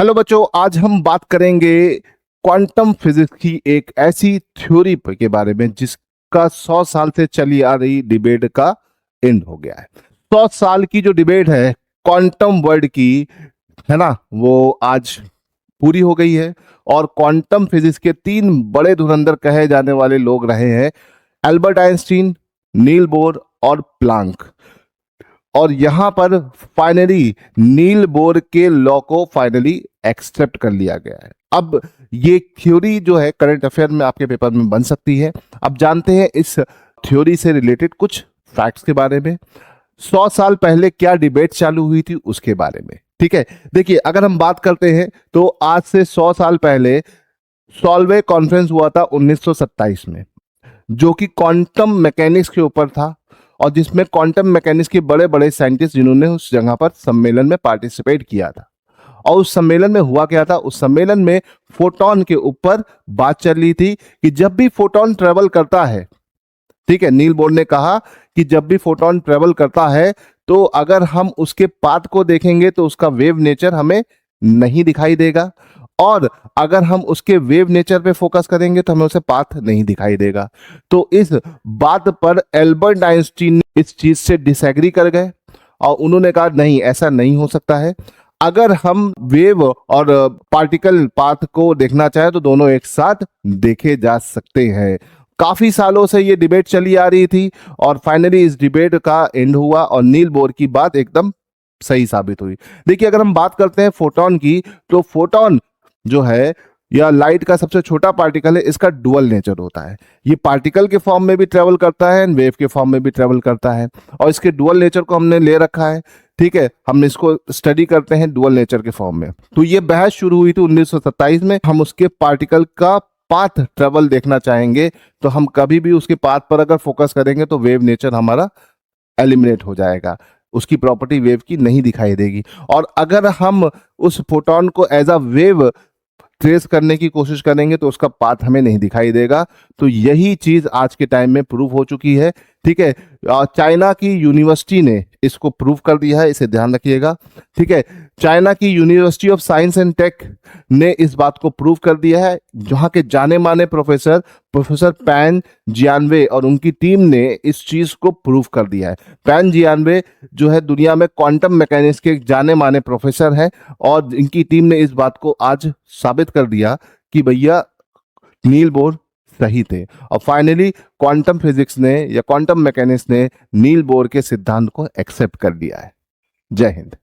Hello बच्चों, आज हम बात करेंगे क्वांटम फिजिक्स की एक ऐसी थ्योरी के बारे में जिसका 100 साल से चली आ रही डिबेट का एंड हो गया है। 100 साल की जो डिबेट है क्वांटम वर्ल्ड की, है ना, वो आज पूरी हो गई है। और क्वांटम फिजिक्स के तीन बड़े धुरंधर कहे जाने वाले लोग रहे हैं: एल्बर्ट आइंस्टीन, नील बोर और प्लांक। और यहां पर फाइनली नील बोर के लॉ को फाइनली एक्सेप्ट कर लिया गया है। अब ये थ्योरी जो है करंट अफेयर में आपके पेपर में बन सकती है। अब जानते हैं इस थ्योरी से रिलेटेड कुछ फैक्ट्स के बारे में। 100 साल पहले क्या डिबेट चालू हुई थी उसके बारे में। ठीक है, देखिए, अगर हम बात करते हैं तो आज से 100 साल पहले सॉल्वे कॉन्फ्रेंस हुआ था 1927 में, जो कि क्वांटम मैकेनिक्स के ऊपर था, और जिसमें क्वांटम मैकेनिक्स के बड़े बड़े साइंटिस्ट जिन्होंने उस जगह पर सम्मेलन में पार्टिसिपेट किया था। और उस सम्मेलन में हुआ क्या था? उस सम्मेलन में फोटोन के ऊपर बात चल रही थी कि जब भी फोटोन ट्रेवल करता है, ठीक है, नील बोर ने कहा कि जब भी फोटोन ट्रेवल करता है तो अगर हम उसके पाथ को देखेंगे तो उसका वेव नेचर हमें नहीं दिखाई देगा, और अगर हम उसके वेव नेचर पे फोकस करेंगे तो हमें उसे पाथ नहीं दिखाई देगा। तो इस बात पर एल्बर्ट आइंस्टीन ने इस चीज से डिसएग्री कर गए और उन्होंने कहा नहीं, ऐसा नहीं हो सकता है। अगर हम वेव और पार्टिकल पाथ को देखना चाहे तो दोनों एक साथ देखे जा सकते हैं। काफी सालों से ये डिबेट चली आ रही थी और फाइनली इस डिबेट का एंड हुआ और नील बोर की बात एकदम सही साबित हुई। देखिए, अगर हम बात करते हैं फोटोन की, तो फोटोन जो है या लाइट का सबसे छोटा पार्टिकल है, इसका डुअल नेचर होता है। ये पार्टिकल के फॉर्म में भी ट्रेवल करता है एंड वेव के फॉर्म में भी ट्रेवल करता है, और इसके डुअल नेचर को हमने ले रखा है। ठीक है, हम इसको स्टडी करते हैं डुअल नेचर के फॉर्म में। तो ये बहस शुरू हुई थी 1927 में। हम उसके पार्टिकल का पाथ ट्रेवल देखना चाहेंगे तो हम कभी भी उसके पाथ पर अगर फोकस करेंगे तो वेव नेचर हमारा एलिमिनेट हो जाएगा, उसकी प्रॉपर्टी वेव की नहीं दिखाई देगी। और अगर हम उस फोटोन को एज अ वेव ट्रेस करने की कोशिश करेंगे तो उसका पाथ हमें नहीं दिखाई देगा। तो यही चीज आज के टाइम में प्रूव हो चुकी है। ठीक है, चाइना की यूनिवर्सिटी ने इसको प्रूव कर दिया है, इसे ध्यान रखिएगा। ठीक है, चाइना की university of science and tech ने इस बात को प्रूव कर दिया है, जहां के जाने माने प्रोफेसर पैन जियानवे और उनकी टीम ने इस चीज को प्रूव कर दिया है। पैन जियानवे जो है दुनिया में क्वांटम मैकेनिक्स के जाने माने प्रोफेसर हैं, और इनकी टीम ने इस बात को आज साबित कर दिया कि भैया नील बोर सही थे। और फाइनली क्वांटम फिजिक्स ने या क्वांटम मैकेनिक्स ने नील बोर के सिद्धांत को एक्सेप्ट कर लिया है। जय हिंद।